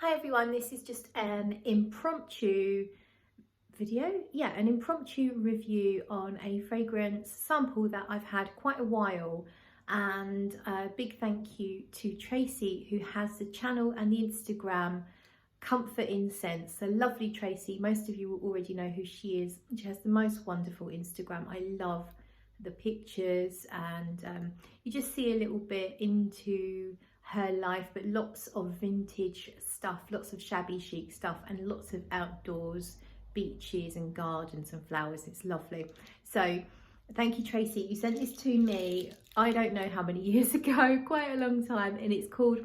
Hi everyone, this is just an impromptu video, an impromptu review on a fragrance sample that I've had quite a while, and a big thank you to Tracy, who has the channel and the Instagram Comfort Incense. So lovely Tracy, most of you will already know who she is. She has the most wonderful Instagram. I love the pictures, and you just see a little bit into her life, but lots of vintage stuff, lots of shabby chic stuff, and lots of outdoors, beaches and gardens and flowers. It's lovely. So thank you, Tracy. You sent this to me, I don't know how many years ago, quite a long time, and it's called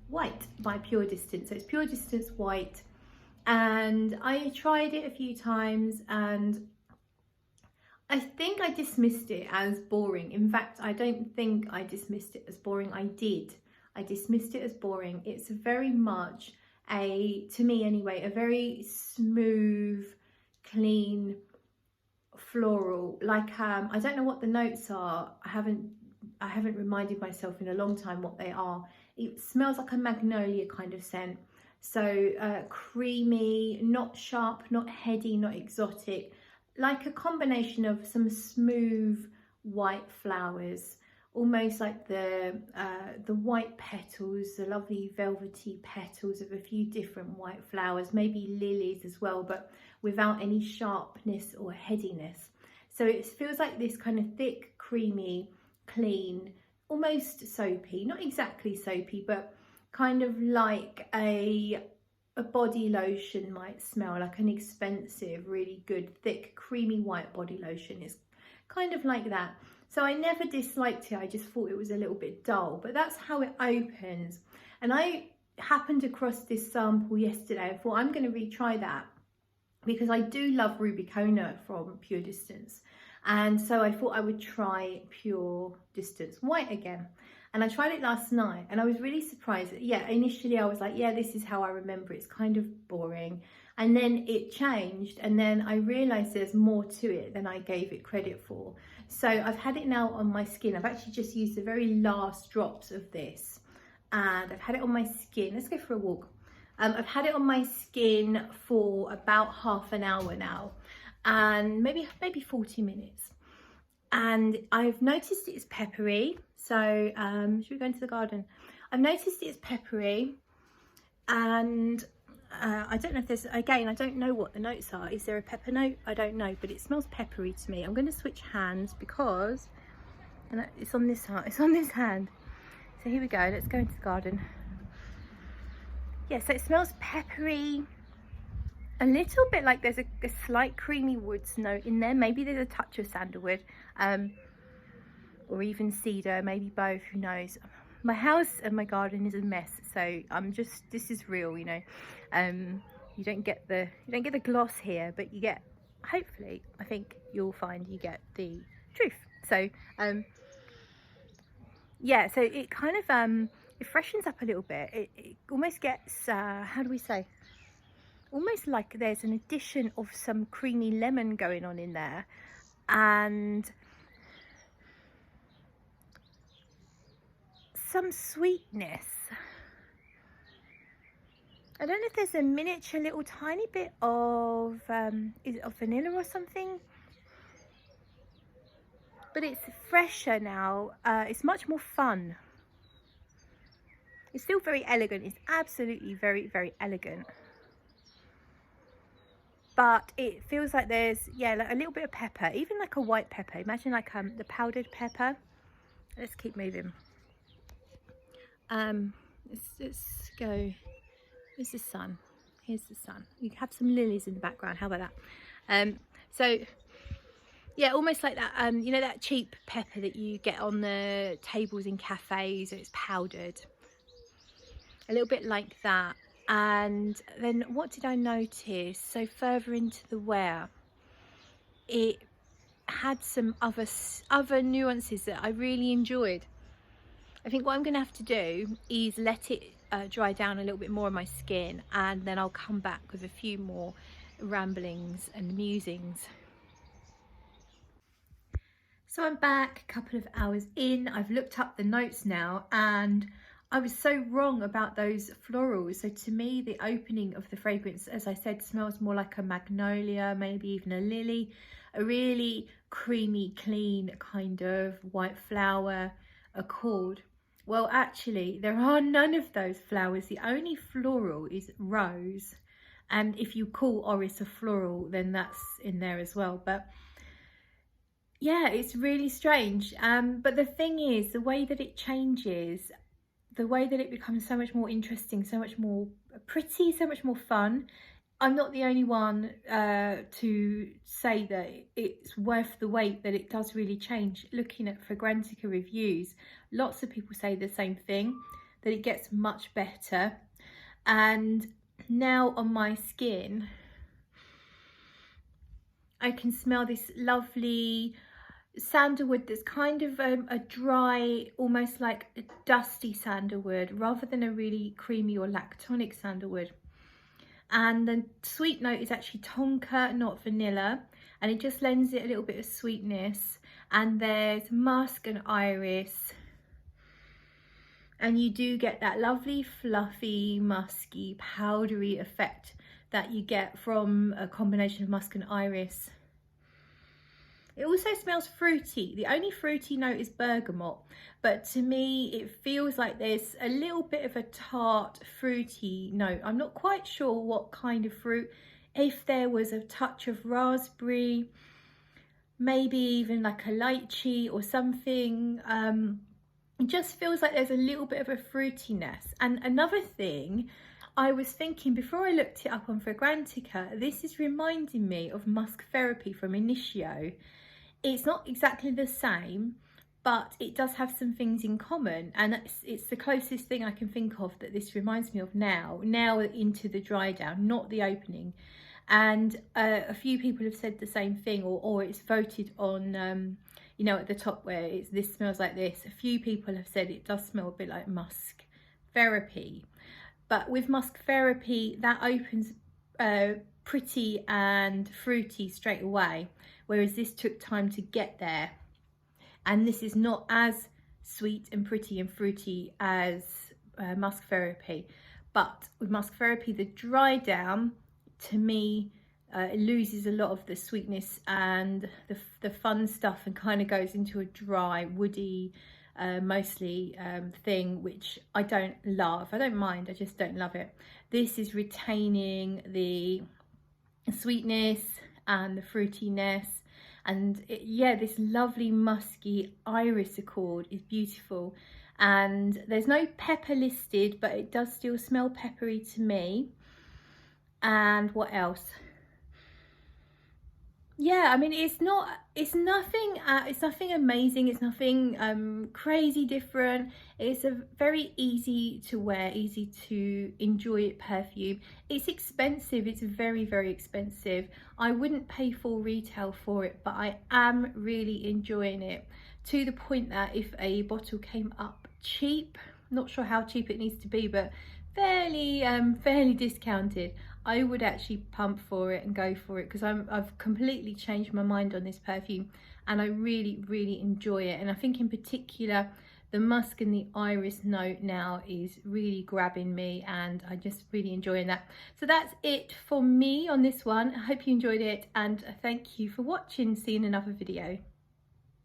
White by Puredistance. So it's Puredistance White, and I tried it a few times and I think I dismissed it as boring. In fact, I don't think I dismissed it as boring. I dismissed it as boring. It's very much to me anyway, a very smooth, clean floral. Like I don't know what the notes are. I haven't reminded myself in a long time what they are. It smells like a magnolia kind of scent. So creamy, not sharp, not heady, not exotic. Like a combination of some smooth white flowers, almost like the white petals, the lovely velvety petals of a few different white flowers, maybe lilies as well, but without any sharpness or headiness. So it feels like this kind of thick, creamy, clean, almost soapy, not exactly soapy, but kind of like a body lotion might smell, like an expensive, really good, thick, creamy white body lotion. It's kind of like that. So I never disliked it, I just thought it was a little bit dull, but that's how it opens. And I happened across this sample yesterday. I thought I'm going to retry that because I do love Rubicona from Puredistance. And so I thought I would try Puredistance White again. And I tried it last night and I was really surprised. Initially I was like, yeah, this is how I remember it. It's kind of boring. And then it changed, and then I realized there's more to it than I gave it credit for. So I've had it now on my skin. I've actually just used the very last drops of this, and I've had it on my skin. Let's go for a walk. I've had it on my skin for about half an hour now, and maybe 40 minutes. And I've noticed it's peppery. So should we go into the garden? I've noticed it's peppery, and I don't know if there's, again, I don't know what the notes are. Is there a pepper note? I don't know, but it smells peppery to me. I'm going to switch hands because it's on this hand. It's on this hand. So here we go. Let's go into the garden. Yeah, so it smells peppery. A little bit like there's a slight creamy woods note in there. Maybe there's a touch of sandalwood, or even cedar, maybe both, who knows. My house and my garden is a mess, so this is real, you know. You don't get the gloss here, but you get, hopefully, I think you'll find you get the truth. So yeah, so it kind of it freshens up a little bit. It almost gets how do we say, almost like there's an addition of some creamy lemon going on in there, and some sweetness. I don't know if there's a miniature little tiny bit of is it of vanilla or something, but it's fresher now. It's much more fun. It's still very elegant. It's absolutely very, very elegant, but it feels like there's, yeah, like a little bit of pepper, even like a white pepper. Imagine like the powdered pepper. Let's keep moving. Let's go. Here's the sun. Here's the sun. You have some lilies in the background. How about that? So yeah, almost like that. You know, that cheap pepper that you get on the tables in cafes. It's powdered. A little bit like that. And then what did I notice? So further into the wear, it had some other nuances that I really enjoyed. I think what I'm going to have to do is let it dry down a little bit more on my skin, and then I'll come back with a few more ramblings and musings. So I'm back a couple of hours in. I've looked up the notes now, and I was so wrong about those florals. So to me, the opening of the fragrance, as I said, smells more like a magnolia, maybe even a lily, a really creamy, clean kind of white flower accord. Well, actually, there are none of those flowers. The only floral is rose. And if you call Orris a floral, then that's in there as well. But yeah, it's really strange. But the thing is, the way that it changes, the way that it becomes so much more interesting, so much more pretty, so much more fun. I'm not the only one to say that it's worth the wait, that it does really change. Looking at Fragrantica reviews, lots of people say the same thing, that it gets much better. And now on my skin, I can smell this lovely sandalwood that's kind of a dry, almost like a dusty sandalwood, rather than a really creamy or lactonic sandalwood. And the sweet note is actually tonka, not vanilla, and it just lends it a little bit of sweetness. And there's musk and iris, and you do get that lovely fluffy, musky, powdery effect that you get from a combination of musk and iris. It also smells fruity. The only fruity note is bergamot, but to me it feels like there's a little bit of a tart, fruity note. I'm not quite sure what kind of fruit. If there was a touch of raspberry, maybe even like a lychee or something. It just feels like there's a little bit of a fruitiness. And another thing, I was thinking before I looked it up on Fragrantica, this is reminding me of Musk Therapy from Initio. It's not exactly the same, but it does have some things in common, and it's the closest thing I can think of that this reminds me of now into the dry down, not the opening. And a few people have said the same thing, or it's voted on, you know, at the top where this smells like this. A few people have said it does smell a bit like Musk Therapy. But with Musk Therapy, that opens pretty and fruity straight away, whereas this took time to get there. And this is not as sweet and pretty and fruity as Musk Therapy. But with Musk Therapy, the dry down, to me, it loses a lot of the sweetness and the fun stuff, and kind of goes into a dry, woody, mostly thing, which I don't love. I don't mind, I just don't love it. This is retaining the sweetness and the fruitiness, and yeah, this lovely musky iris accord is beautiful. And there's no pepper listed, but it does still smell peppery to me. And what else? Yeah, I mean, it's nothing amazing, it's nothing crazy different. It's a very easy to wear, easy to enjoy perfume. It's expensive, it's very, very expensive. I wouldn't pay full retail for it, but I am really enjoying it, to the point that if a bottle came up cheap, not sure how cheap it needs to be, but fairly discounted, I would actually pump for it and go for it, because I've completely changed my mind on this perfume, and I really, really enjoy it. And I think in particular the musk and the iris note now is really grabbing me, and I just really enjoying that. So that's it for me on this one. I hope you enjoyed it, and thank you for watching. See you in another video.